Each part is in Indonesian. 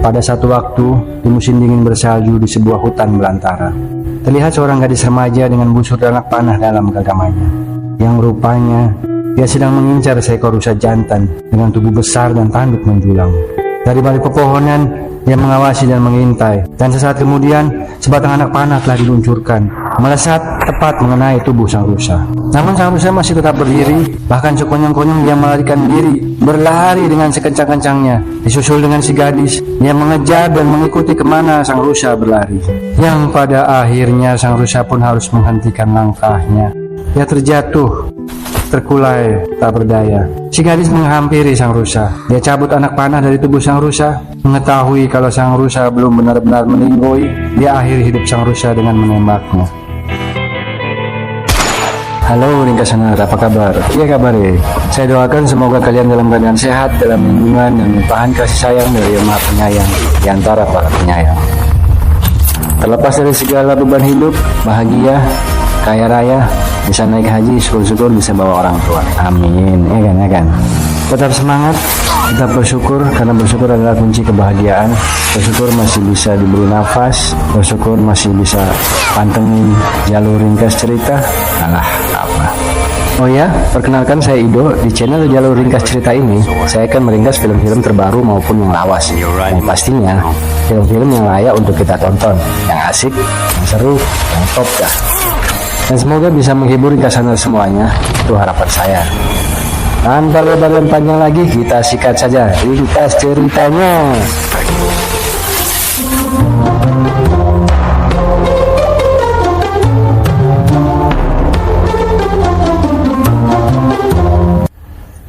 Pada satu waktu, di musim dingin bersalju di sebuah hutan belantara, terlihat seorang gadis remaja dengan busur dan anak panah dalam genggamannya, yang rupanya dia sedang mengincar seekor rusa jantan dengan tubuh besar dan tanduk menjulang. Dari balik pepohonan, dia mengawasi dan mengintai, dan sesaat kemudian sebatang anak panah telah diluncurkan, melesat tepat mengenai tubuh sang rusa. Namun sang rusa masih tetap berdiri, bahkan sekonyong-konyong dia melarikan diri, berlari dengan sekencang-kencangnya. Disusul dengan si gadis, dia mengejar dan mengikuti kemana sang rusa berlari. Yang pada akhirnya sang rusa pun harus menghentikan langkahnya. Dia terjatuh, terkulai, tak berdaya. Si gadis menghampiri sang rusa. Dia cabut anak panah dari tubuh sang rusa. Mengetahui kalau sang rusa belum benar-benar meninggoy, dia akhiri hidup sang rusa dengan menembaknya. Halo Ringkasanar, apa kabar? Iya kabar ya. Saya doakan semoga kalian dalam keadaan sehat, dalam lindungan dan limpahan kasih sayang dari Yang Maha Penyayang di antara para penyayang. Terlepas dari segala beban hidup, bahagia, kaya raya, bisa naik haji, syukur-syukur bisa bawa orang tua. Amin. Ya kan. Tetap semangat, tetap bersyukur, karena bersyukur adalah kunci kebahagiaan. Bersyukur masih bisa diberi nafas, bersyukur masih bisa pantengin jalur ringkas cerita. Alah, apa? Oh ya, perkenalkan saya Ido. Di channel jalur ringkas cerita ini, saya akan meringkas film-film terbaru maupun yang lawas. Yang pastinya, film-film yang layak untuk kita tonton, yang asik, yang seru, yang top dah. Dan semoga bisa menghibur Ringkasanar semuanya, itu harapan saya. Tanpa lebar dan panjang lagi, kita sikat saja ringkas ceritanya.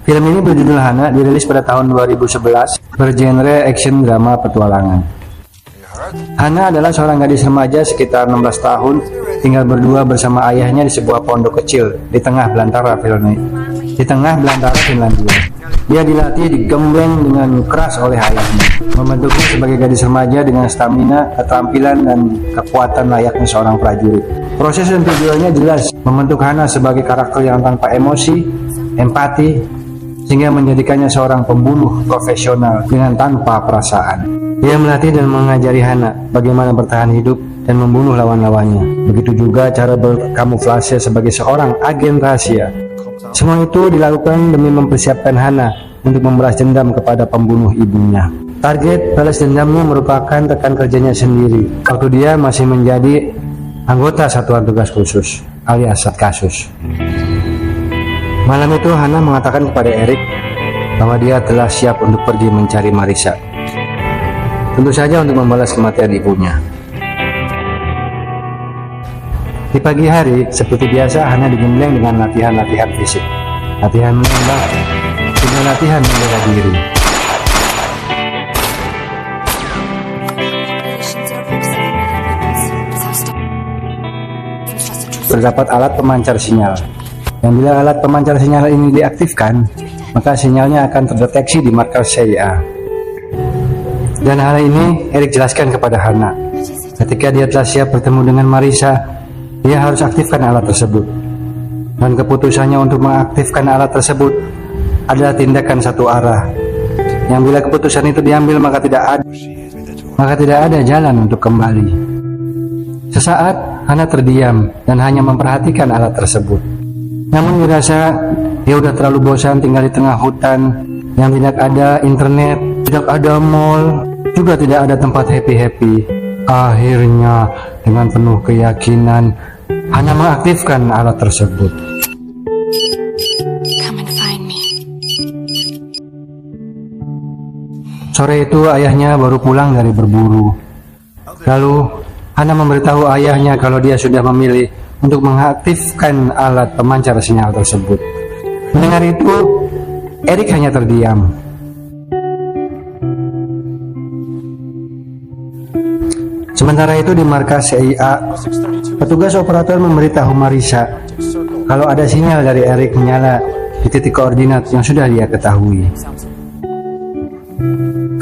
Film ini berjudul Hana, dirilis pada tahun 2011, bergenre action drama petualangan. Hana adalah seorang gadis remaja sekitar 16 tahun, tinggal berdua bersama ayahnya di sebuah pondok kecil di tengah belantara Finlandia. Dia dilatih digembleng dengan keras oleh ayahnya, membentuknya sebagai gadis remaja dengan stamina, keterampilan, dan kekuatan layaknya seorang prajurit. Proses dan tujuannya jelas, membentuk Hana sebagai karakter yang tanpa emosi, empati, sehingga menjadikannya seorang pembunuh profesional dengan tanpa perasaan. Dia melatih dan mengajari Hana bagaimana bertahan hidup dan membunuh lawan-lawannya. Begitu juga cara berkamuflase sebagai seorang agen rahasia. Semua itu dilakukan demi mempersiapkan Hana untuk membalas dendam kepada pembunuh ibunya. Target balas dendamnya merupakan rekan kerjanya sendiri waktu dia masih menjadi anggota Satuan Tugas Khusus alias Satkasus. Malam itu Hana mengatakan kepada Erik bahwa dia telah siap untuk pergi mencari Marisa. Tentu saja untuk membalas kematian ibunya. Di pagi hari, seperti biasa, Hana digembleng dengan latihan-latihan fisik, latihan menembak, juga latihan membela diri. Terdapat alat pemancar sinyal, dan bila alat pemancar sinyal ini diaktifkan, maka sinyalnya akan terdeteksi di markas CIA. Dan hal ini Erik jelaskan kepada Hana. Ketika dia telah siap bertemu dengan Marisa, dia harus aktifkan alat tersebut. Dan keputusannya untuk mengaktifkan alat tersebut adalah tindakan satu arah, yang bila keputusan itu diambil maka tidak ada jalan untuk kembali. Sesaat Hana terdiam dan hanya memperhatikan alat tersebut. Namun dirasa dia udah terlalu bosan tinggal di tengah hutan yang tidak ada internet, tidak ada mall, juga tidak ada tempat happy-happy. Akhirnya dengan penuh keyakinan Hana mengaktifkan alat tersebut. Sore itu ayahnya baru pulang dari berburu. Lalu Hana memberitahu ayahnya kalau dia sudah memilih untuk mengaktifkan alat pemancar sinyal tersebut. Mendengar itu, Erik hanya terdiam. Sementara itu di markas CIA, petugas operator memberitahu Marisa kalau ada sinyal dari Erik menyala di titik koordinat yang sudah dia ketahui.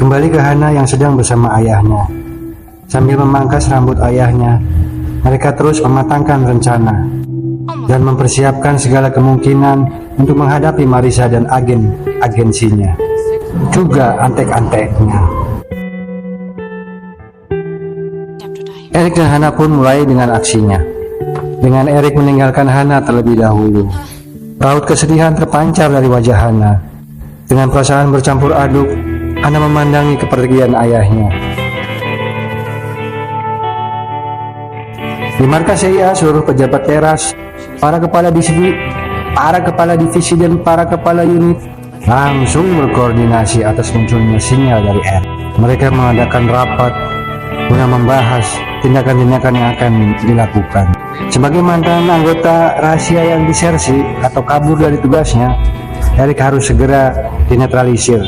Kembali ke Hana yang sedang bersama ayahnya. Sambil memangkas rambut ayahnya, mereka terus mematangkan rencana dan mempersiapkan segala kemungkinan untuk menghadapi Marisa dan agen-agensinya, juga antek-anteknya. Erik dan Hana pun mulai dengan aksinya. Dengan Erik meninggalkan Hana terlebih dahulu, raut kesedihan terpancar dari wajah Hana. Dengan perasaan bercampur aduk, Hana memandangi kepergian ayahnya. Di markas CIA, seluruh pejabat teras, para kepala divisi dan para kepala unit langsung berkoordinasi atas munculnya sinyal dari Erik. Mereka mengadakan rapat guna membahas tindakan-tindakan yang akan dilakukan. Sebagai mantan anggota rahasia yang disersi atau kabur dari tugasnya, Erik harus segera dinetralisir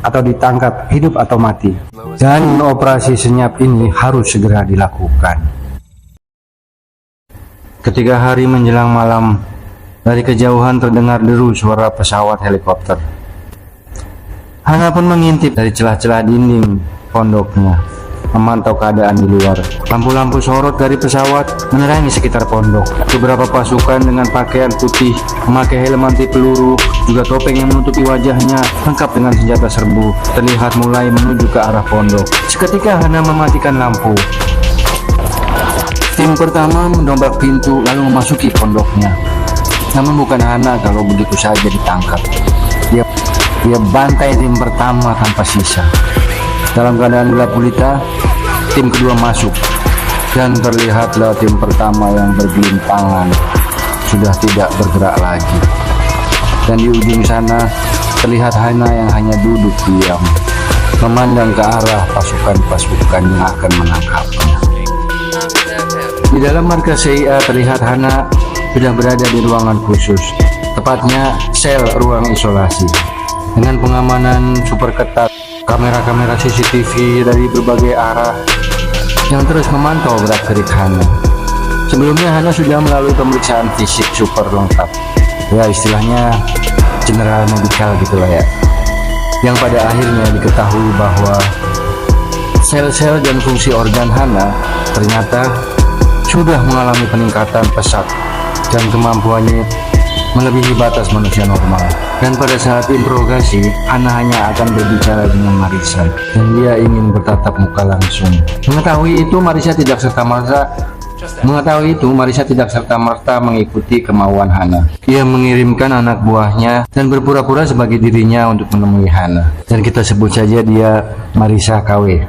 atau ditangkap hidup atau mati. Dan operasi senyap ini harus segera dilakukan. Ketika hari menjelang malam, dari kejauhan terdengar deru suara pesawat helikopter. Hana pun mengintip dari celah-celah dinding pondoknya, memantau keadaan di luar. Lampu-lampu sorot dari pesawat menerangi sekitar pondok. Beberapa pasukan dengan pakaian putih, memakai helm anti peluru, juga topeng yang menutupi wajahnya, lengkap dengan senjata serbu, terlihat mulai menuju ke arah pondok. Seketika Hana mematikan lampu. Tim pertama mendobrak pintu lalu memasuki pondoknya. Namun bukan Hana kalau begitu saja ditangkap. Dia bantai tim pertama tanpa sisa. Dalam keadaan gelap gulita, tim kedua masuk dan terlihatlah tim pertama yang bergelimpangan sudah tidak bergerak lagi. Dan di ujung sana terlihat Hana yang hanya duduk diam, memandang ke arah pasukan-pasukan yang akan menangkapnya. Di dalam markas CIA terlihat Hana sudah berada di ruangan khusus, tepatnya sel ruang isolasi, dengan pengamanan super ketat, kamera-kamera CCTV dari berbagai arah yang terus memantau gerak-gerik Hana. Sebelumnya Hana sudah melalui pemeriksaan fisik super lengkap, ya istilahnya general medical gitulah ya, yang pada akhirnya diketahui bahwa sel-sel dan fungsi organ Hana ternyata sudah mengalami peningkatan pesat dan kemampuannya melebihi batas manusia normal. Dan pada saat interogasi, Hana hanya akan berbicara dengan Marissa dan dia ingin bertatap muka langsung. Mengetahui itu, Marissa tidak serta-merta mengikuti kemauan Hana. Ia mengirimkan anak buahnya dan berpura-pura sebagai dirinya untuk menemui Hana. Dan kita sebut saja dia Marissa KW.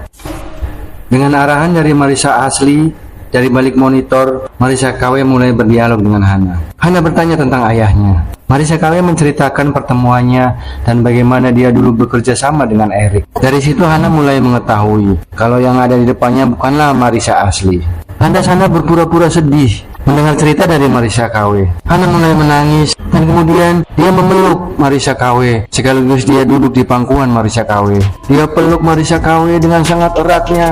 Dengan arahan dari Marissa asli, dari balik monitor, Marissa KW mulai berdialog dengan Hana. Hana bertanya tentang ayahnya. Marissa KW menceritakan pertemuannya dan bagaimana dia dulu bekerja sama dengan Erik. Dari situ Hana mulai mengetahui kalau yang ada di depannya bukanlah Marissa asli. Lantas Hana berpura-pura sedih mendengar cerita dari Marissa KW. Hana mulai menangis dan kemudian dia memeluk Marissa KW. Sekaligus dia duduk di pangkuan Marissa KW. Dia peluk Marissa KW dengan sangat eratnya,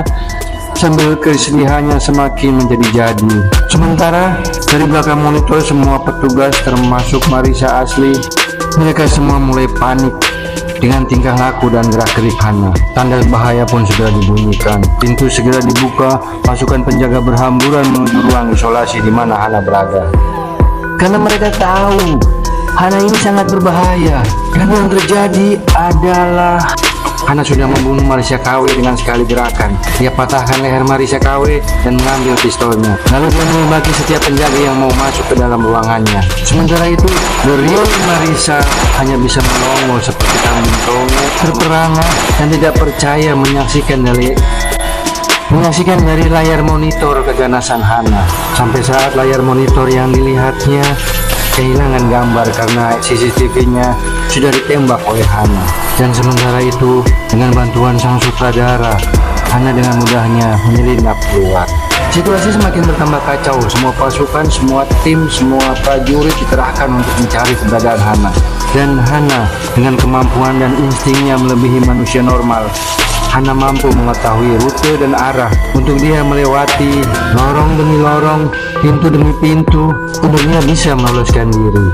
sambil kesedihannya semakin menjadi-jadi. Sementara dari belakang monitor semua petugas termasuk Marissa asli, mereka semua mulai panik dengan tingkah laku dan gerak-gerik Hana. Tanda bahaya pun segera dibunyikan. Pintu segera dibuka, pasukan penjaga berhamburan menuju ruang isolasi di mana Hana berada. Karena mereka tahu Hana ini sangat berbahaya. Dan yang terjadi adalah Hana sudah membunuh Marissa KW dengan sekali gerakan. Dia patahkan leher Marissa KW dan mengambil pistolnya. Lalu dia menembaki setiap penjaga yang mau masuk ke dalam ruangannya. Sementara itu, the real Marissa hanya bisa melongo seperti kambing tongol, terperangah dan tidak percaya menyaksikan dari layar monitor keganasan Hana. Sampai saat layar monitor yang dilihatnya kehilangan gambar karena CCTV-nya sudah ditembak oleh Hana. Dan sementara itu, dengan bantuan sang sutradara, Hana dengan mudahnya menyelinap keluar. Situasi semakin bertambah kacau. Semua pasukan, semua tim, semua prajurit dikerahkan untuk mencari keberadaan Hana. Dan Hana dengan kemampuan dan instingnya melebihi manusia normal, Hana mampu mengetahui rute dan arah untuk dia melewati lorong demi lorong, pintu demi pintu, untuk dia bisa meloloskan diri.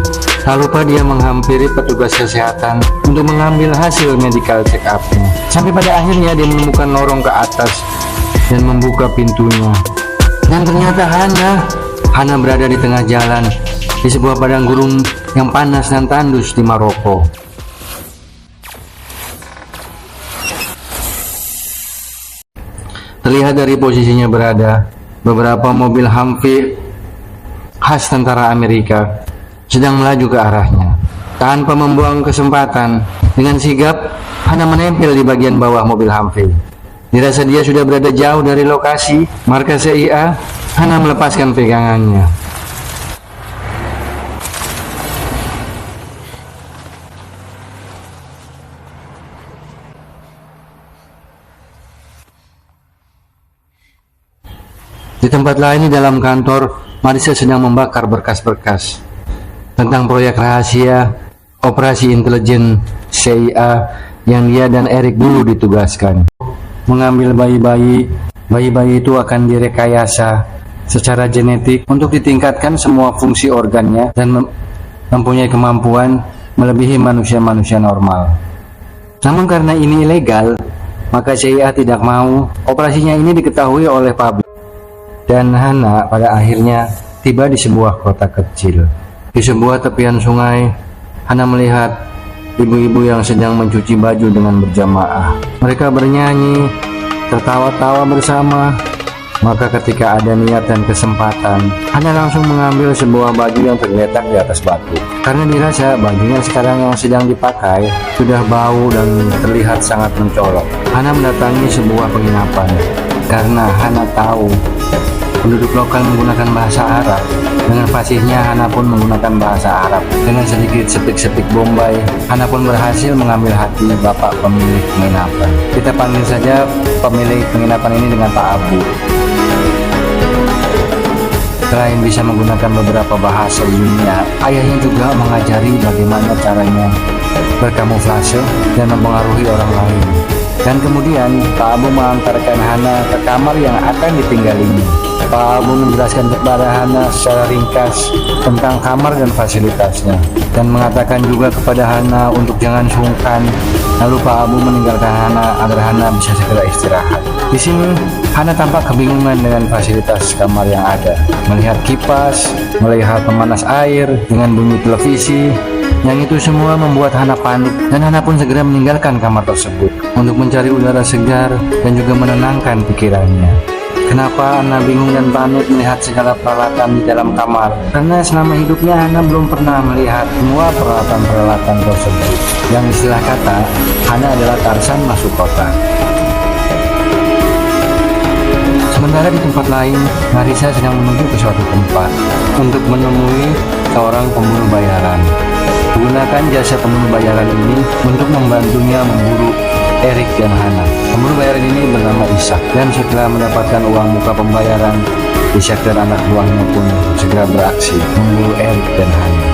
Tak lupa dia menghampiri petugas kesehatan untuk mengambil hasil medical check up-nya. Sampai pada akhirnya dia menemukan lorong ke atas dan membuka pintunya. Dan ternyata Hana berada di tengah jalan di sebuah padang gurun yang panas dan tandus di Maroko. Terlihat dari posisinya berada, beberapa mobil Humvee khas tentara Amerika sedang melaju ke arahnya. Tanpa membuang kesempatan, dengan sigap Hana menempel di bagian bawah mobil Humvee. Dirasa dia sudah berada jauh dari lokasi markas CIA, Hana melepaskan pegangannya. Di tempat lain di dalam kantor, Marissa sedang membakar berkas-berkas tentang proyek rahasia operasi intelijen CIA yang dia dan Eric dulu ditugaskan. Mengambil bayi-bayi itu akan direkayasa secara genetik untuk ditingkatkan semua fungsi organnya dan mempunyai kemampuan melebihi manusia-manusia normal. Namun karena ini ilegal, maka CIA tidak mau operasinya ini diketahui oleh publik. Dan Hana pada akhirnya tiba di sebuah kota kecil. Di sebuah tepian sungai, Hana melihat ibu-ibu yang sedang mencuci baju dengan berjamaah. Mereka bernyanyi, tertawa-tawa bersama. Maka ketika ada niat dan kesempatan, Hana langsung mengambil sebuah baju yang tergeletak di atas batu. Karena dirasa bajunya sekarang yang sedang dipakai sudah bau dan terlihat sangat mencolok. Hana mendatangi sebuah penginapan karena Hana tahu penduduk lokal menggunakan bahasa Arab. Dengan fasihnya Hana pun menggunakan bahasa Arab. Dengan sedikit sepik-sepik Bombay, Hana pun berhasil mengambil hati bapak pemilik penginapan. Kita panggil saja pemilik penginapan ini dengan Pak Abu. Selain bisa menggunakan beberapa bahasa di dunia, ayahnya juga mengajari bagaimana caranya berkamuflase dan mempengaruhi orang lain. Dan kemudian Pak Abu mengantarkan Hana ke kamar yang akan ditinggalinya. Pak Abu menjelaskan kepada Hana secara ringkas tentang kamar dan fasilitasnya, dan mengatakan juga kepada Hana untuk jangan sungkan. Lalu Pak Abu meninggalkan Hana agar Hana bisa segera istirahat. Di sini Hana tampak kebingungan dengan fasilitas kamar yang ada. Melihat kipas, melihat pemanas air dengan bunyi televisi, yang itu semua membuat Hana panik, dan Hana pun segera meninggalkan kamar tersebut untuk mencari udara segar dan juga menenangkan pikirannya. Kenapa Hana bingung dan panik melihat segala peralatan di dalam kamar? Karena selama hidupnya Hana belum pernah melihat semua peralatan-peralatan tersebut. Yang istilah kata, Hana adalah Tarzan masuk kota. Sementara di tempat lain, Marissa sedang menuju ke suatu tempat untuk menemui seorang pembunuh bayaran. Menggunakan jasa pembunuh bayaran ini untuk membantunya memburu Eric dan Hana. Pembunuh bayaran ini bernama Ishak, dan setelah mendapatkan uang muka pembayaran, Ishak dan anak buahnya pun segera beraksi memburu Eric dan Hana.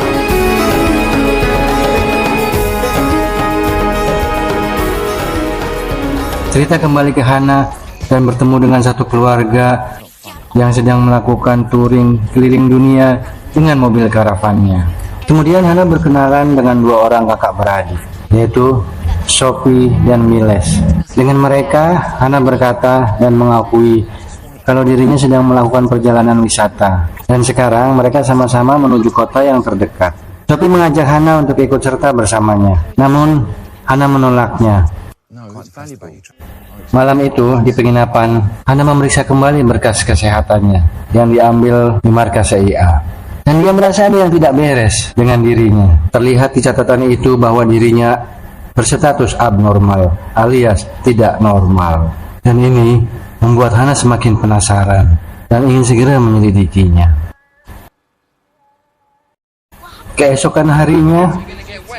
Cerita kembali ke Hana dan bertemu dengan satu keluarga yang sedang melakukan touring keliling dunia dengan mobil karavannya. Kemudian Hana berkenalan dengan dua orang kakak beradik, yaitu Sophie dan Miles. Dengan mereka, Hana berkata dan mengakui kalau dirinya sedang melakukan perjalanan wisata, dan sekarang mereka sama-sama menuju kota yang terdekat. Sophie mengajak Hana untuk ikut serta bersamanya, namun Hana menolaknya. Malam itu di penginapan, Hana memeriksa kembali berkas kesehatannya yang diambil di markas CIA. Dan dia merasa ada yang tidak beres dengan dirinya. Terlihat di catatan itu bahwa dirinya berstatus abnormal alias tidak normal. Dan ini membuat Hana semakin penasaran dan ingin segera menyelidikinya. Keesokan harinya,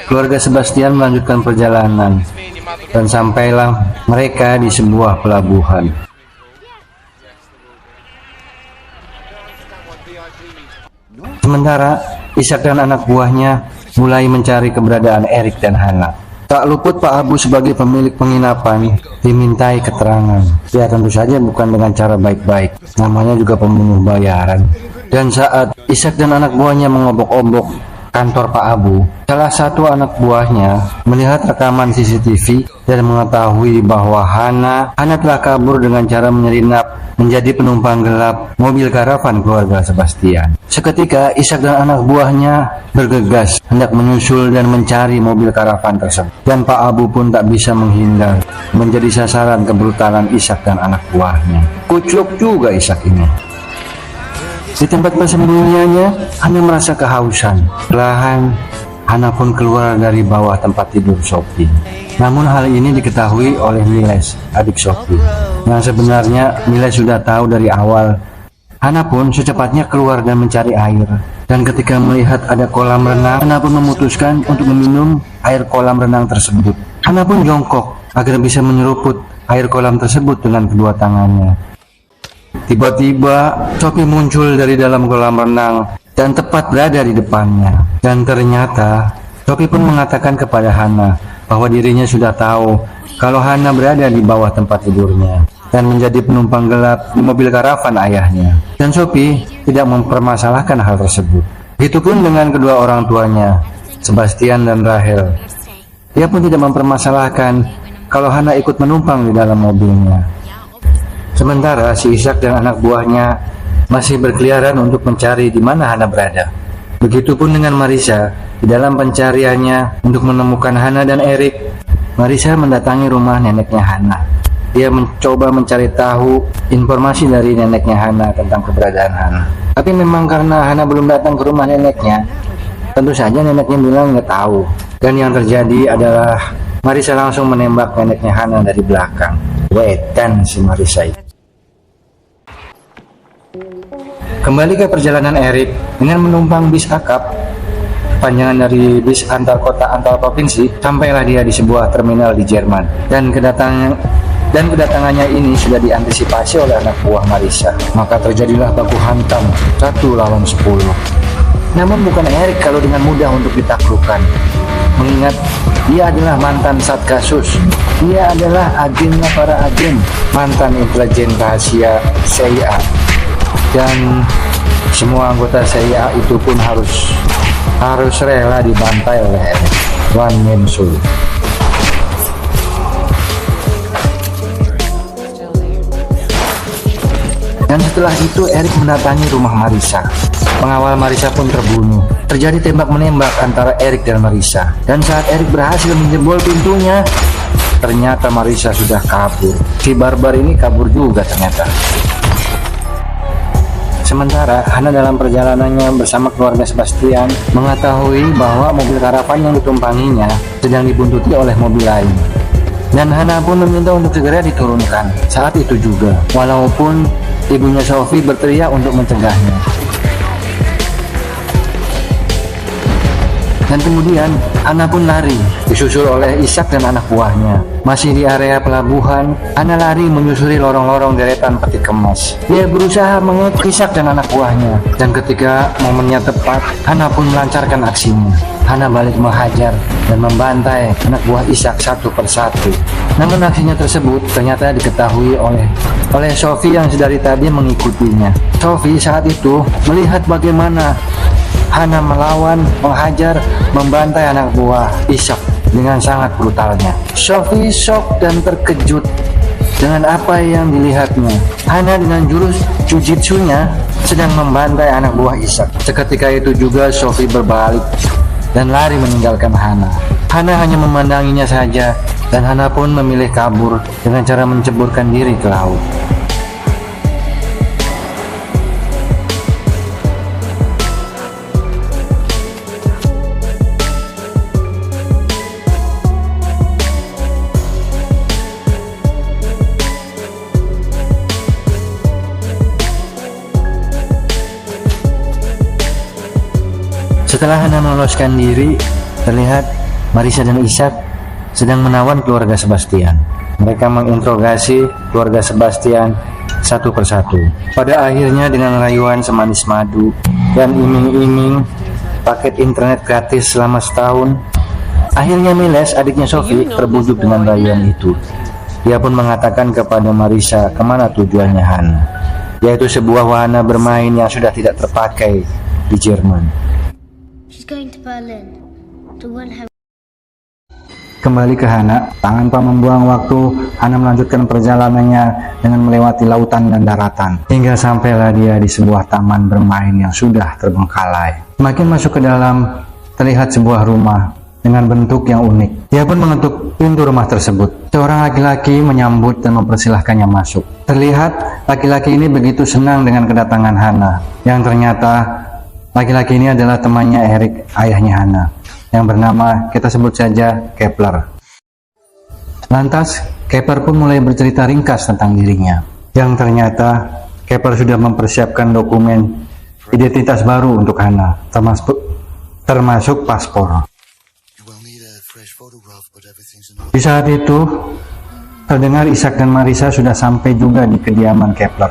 keluarga Sebastian melanjutkan perjalanan dan sampailah mereka di sebuah pelabuhan. Sementara Ishak dan anak buahnya mulai mencari keberadaan Eric dan Hana. Tak luput Pak Abu sebagai pemilik penginapan dimintai keterangan. Ya tentu saja bukan dengan cara baik-baik, namanya juga pembunuh bayaran. Dan saat Ishak dan anak buahnya mengobok-obok kantor Pak Abu, salah satu anak buahnya melihat rekaman CCTV dan mengetahui bahwa Hana telah kabur dengan cara menyelinap menjadi penumpang gelap mobil karavan keluarga Sebastian. Seketika Ishak dan anak buahnya bergegas hendak menyusul dan mencari mobil karavan tersebut. Dan Pak Abu pun tak bisa menghindar, menjadi sasaran kebrutalan Ishak dan anak buahnya. Kucluk juga Ishak ini. Di tempat persembunyiannya, Hana merasa kehausan. Perlahan, Hana pun keluar dari bawah tempat tidur Sophie. Namun hal ini diketahui oleh Miles, adik Sophie. Yang sebenarnya Miles sudah tahu dari awal. Hana pun secepatnya keluar dan mencari air. Dan ketika melihat ada kolam renang, Hana pun memutuskan untuk meminum air kolam renang tersebut. Hana pun jongkok agar bisa menyeruput air kolam tersebut dengan kedua tangannya. Tiba-tiba Sophie muncul dari dalam kolam renang dan tepat berada di depannya. Dan ternyata Sophie pun mengatakan kepada Hana bahwa dirinya sudah tahu kalau Hana berada di bawah tempat tidurnya dan menjadi penumpang gelap di mobil karavan ayahnya. Dan Sophie tidak mempermasalahkan hal tersebut. Begitupun dengan kedua orang tuanya, Sebastian dan Rahel. Dia pun tidak mempermasalahkan kalau Hana ikut menumpang di dalam mobilnya. Sementara si Ishak dan anak buahnya masih berkeliaran untuk mencari di mana Hana berada. Begitupun dengan Marissa. Di dalam pencariannya untuk menemukan Hana dan Erik, Marissa mendatangi rumah neneknya Hana. Dia mencoba mencari tahu informasi dari neneknya Hana tentang keberadaan Hana. Tapi memang karena Hana belum datang ke rumah neneknya, tentu saja neneknya bilang nggak tahu. Dan yang terjadi adalah Marissa langsung menembak neneknya Hana dari belakang. Wetan si Marissa itu. Kembali ke perjalanan Erik dengan menumpang bis akap, panjangan dari bis antar kota antar provinsi, sampailah dia di sebuah terminal di Jerman. Dan kedatangannya ini sudah diantisipasi oleh anak buah Marissa. Maka terjadilah baku hantam 1 lawan 10. Namun bukan Erik kalau dengan mudah untuk ditaklukkan, mengingat dia adalah mantan Satgasus. Dia adalah agennya para agen, mantan intelijen rahasia CIA. Dan semua anggota CIA itu pun harus rela dibantai oleh Erik. One man show. Dan setelah itu Erik mendatangi rumah Marissa. Pengawal Marissa pun terbunuh. Terjadi tembak menembak antara Erik dan Marissa. Dan saat Erik berhasil menjebol pintunya, ternyata Marissa sudah kabur. Si barbar ini kabur juga ternyata. Sementara Hana dalam perjalanannya bersama keluarga Sebastian mengetahui bahwa mobil karavan yang ditumpanginya sedang dibuntuti oleh mobil lain. Dan Hana pun meminta untuk segera diturunkan. Saat itu juga, walaupun ibunya Sophie berteriak untuk mencegahnya. Dan kemudian Hana pun lari, disusul oleh Ishak dan anak buahnya. Masih di area pelabuhan, Hana lari menyusuri lorong-lorong deretan peti kemas. Dia berusaha mengekor Ishak dan anak buahnya. Dan ketika momennya tepat, Hana pun melancarkan aksinya. Hana balik menghajar dan membantai anak buah Ishak satu persatu. Namun aksinya tersebut ternyata diketahui oleh Sophie yang sedari tadi mengikutinya. Sophie saat itu melihat bagaimana Hana melawan, menghajar, membantai anak buah Ishak dengan sangat brutalnya. Sophie shock dan terkejut dengan apa yang dilihatnya. Hana dengan jurus jujitsunya sedang membantai anak buah Ishak. Seketika itu juga Sophie berbalik dan lari meninggalkan Hana. Hana hanya memandanginya saja dan Hana pun memilih kabur dengan cara menceburkan diri ke laut. Setelah Hana meloloskan diri, terlihat Marissa dan Ishak sedang menawan keluarga Sebastian. Mereka menginterogasi keluarga Sebastian satu persatu. Pada akhirnya dengan rayuan semanis madu dan iming-iming paket internet gratis selama setahun, akhirnya Miles, adiknya Sophie, terbujuk dengan rayuan itu. Dia pun mengatakan kepada Marissa kemana tujuannya Hana, yaitu sebuah wahana bermain yang sudah tidak terpakai di Jerman. She's going to Berlin. The one have Kembali ke Hana, tanpa membuang waktu, Hana melanjutkan perjalanannya dengan melewati lautan dan daratan, hingga sampailah dia di sebuah taman bermain yang sudah terbengkalai. Semakin masuk ke dalam, terlihat sebuah rumah dengan bentuk yang unik. Dia pun mengetuk pintu rumah tersebut. Seorang laki-laki menyambut dan mempersilahkannya masuk. Terlihat laki-laki ini begitu senang dengan kedatangan Hana, yang ternyata laki-laki ini adalah temannya Erik, ayahnya Hana, yang bernama, kita sebut saja, Kepler. Lantas, Kepler pun mulai bercerita ringkas tentang dirinya, yang ternyata Kepler sudah mempersiapkan dokumen identitas baru untuk Hana, termasuk paspor. Di saat itu, terdengar Ishak dan Marisa sudah sampai juga di kediaman Kepler.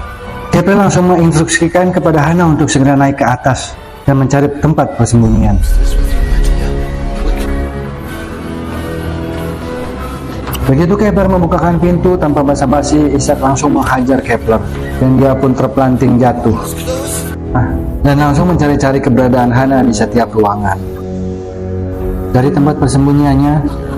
Kepler langsung menginstruksikan kepada Hana untuk segera naik ke atas dan mencari tempat persembunyian. Begitu Kepler membukakan pintu tanpa basa-basi, Ishak langsung menghajar Kepler dan dia pun terpelanting jatuh. Dan langsung mencari-cari keberadaan Hana di setiap ruangan. Dari tempat persembunyiannya,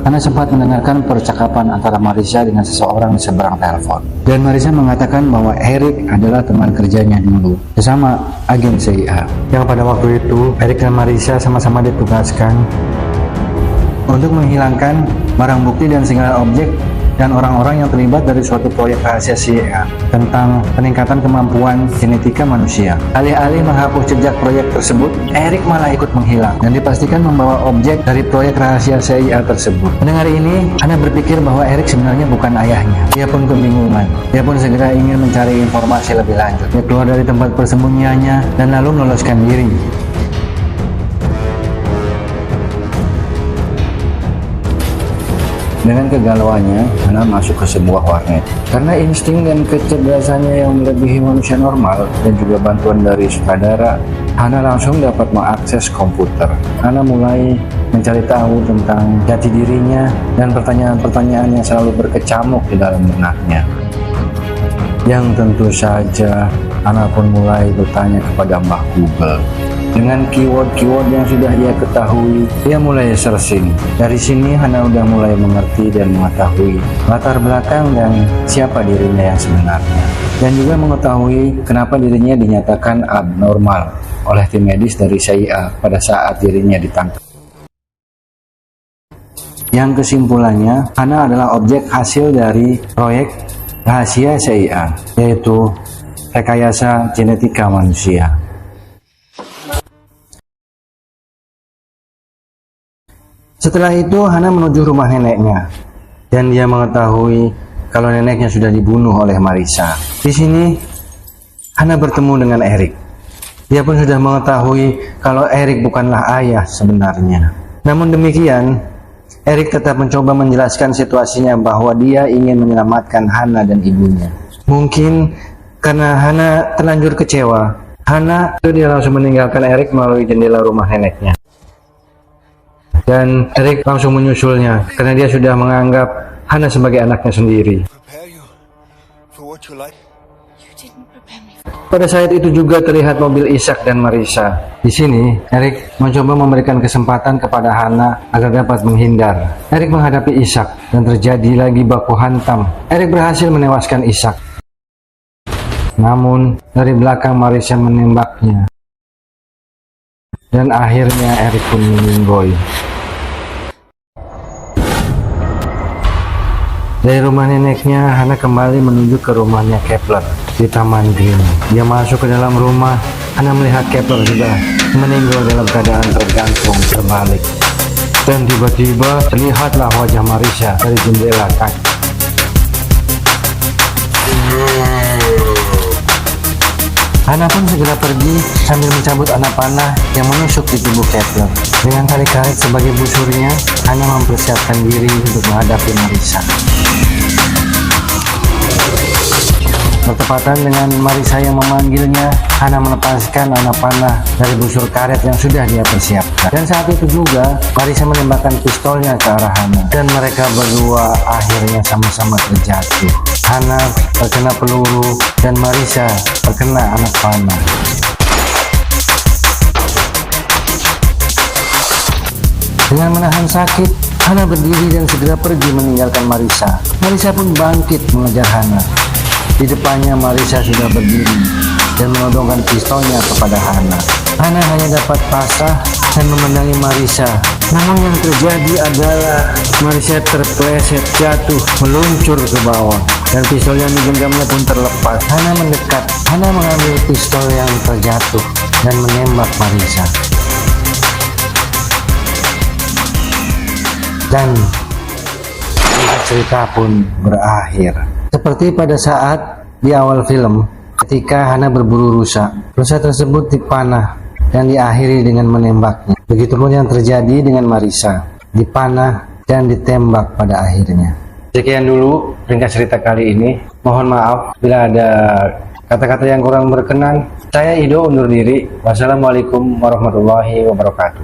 Hana sempat mendengarkan percakapan antara Marisa dengan seseorang di seberang telepon. Dan Marisa mengatakan bahwa Erik adalah teman kerjanya dulu, sesama agen CIA. Yang pada waktu itu, Erik dan Marisa sama-sama ditugaskan untuk menghilangkan barang bukti dan segala objek dan orang-orang yang terlibat dari suatu proyek rahasia CIA tentang peningkatan kemampuan genetika manusia. Alih-alih menghapus jejak proyek tersebut, Erik malah ikut menghilang dan dipastikan membawa objek dari proyek rahasia CIA tersebut. Mendengar ini, Hana berpikir bahwa Erik sebenarnya bukan ayahnya. Dia pun kebingungan. Dia pun segera ingin mencari informasi lebih lanjut. Dia keluar dari tempat persembunyiannya dan lalu meloloskan diri. Dengan kegalauannya, Hana masuk ke sebuah warnet. Karena insting dan kecerdasannya yang melebihi manusia normal dan juga bantuan dari sutradara, Hana langsung dapat mengakses komputer. Hana mulai mencari tahu tentang jati dirinya dan pertanyaan-pertanyaan yang selalu berkecamuk di dalam benaknya. Yang tentu saja, Hana pun mulai bertanya kepada Mbah Google. Dengan keyword-keyword yang sudah ia ketahui, ia mulai searching. Dari sini Hana udah mulai mengerti dan mengetahui latar belakang dan siapa dirinya yang sebenarnya. Dan juga mengetahui kenapa dirinya dinyatakan abnormal oleh tim medis dari CIA pada saat dirinya ditangkap. Yang kesimpulannya, Hana adalah objek hasil dari proyek rahasia CIA, yaitu rekayasa genetika manusia. Setelah itu, Hana menuju rumah neneknya, dan dia mengetahui kalau neneknya sudah dibunuh oleh Marisa. Di sini, Hana bertemu dengan Erik. Dia pun sudah mengetahui kalau Erik bukanlah ayah sebenarnya. Namun demikian, Erik tetap mencoba menjelaskan situasinya bahwa dia ingin menyelamatkan Hana dan ibunya. Mungkin karena Hana terlanjur kecewa, dia langsung meninggalkan Erik melalui jendela rumah neneknya. Dan Erik langsung menyusulnya karena dia sudah menganggap Hana sebagai anaknya sendiri. Pada saat itu juga terlihat mobil Ishak dan Marisa. Di sini, Erik mencoba memberikan kesempatan kepada Hana agar dapat menghindar. Erik menghadapi Ishak dan terjadi lagi baku hantam. Erik berhasil menewaskan Ishak. Namun, dari belakang Marisa menembaknya. Dan akhirnya Erik pun meninggoy. Dari rumah neneknya, Hana kembali menuju ke rumahnya Kepler di Taman Green. Dia masuk ke dalam rumah. Hana melihat Kepler sudah meninggal dalam keadaan tergantung terbalik. Dan tiba-tiba terlihatlah wajah Marisa dari jendela kaca. Hana pun segera pergi sambil mencabut anak panah yang menusuk di tubuh Kepler. Dengan tarik-tarik sebagai busurnya, Hana mempersiapkan diri untuk menghadapi Marisa. Bertepatan dengan Marisa yang memanggilnya, Hana melepaskan anak panah dari busur karet yang sudah dia persiapkan. Dan saat itu juga, Marisa menembakkan pistolnya ke arah Hana. Dan mereka berdua akhirnya sama-sama terjatuh. Hana terkena peluru dan Marisa terkena anak panah. Dengan menahan sakit, Hana berdiri dan segera pergi meninggalkan Marissa. Marissa pun bangkit mengejar Hana. Di depannya Marissa sudah berdiri dan menodongkan pistolnya kepada Hana. Hana hanya dapat pasrah dan memandangi Marissa. Namun yang terjadi adalah Marissa terpleset jatuh meluncur ke bawah dan pistol yang digenggamnya pun terlepas. Hana mendekat. Hana mengambil pistol yang terjatuh dan menembak Marissa. Dan cerita pun berakhir. Seperti pada saat di awal film, ketika Hana berburu rusa tersebut dipanah dan diakhiri dengan menembaknya. Begitupun yang terjadi dengan Marissa, dipanah dan ditembak pada akhirnya. Sekian dulu ringkas cerita kali ini. Mohon maaf bila ada kata-kata yang kurang berkenan. Saya Ido undur diri. Wassalamualaikum warahmatullahi wabarakatuh.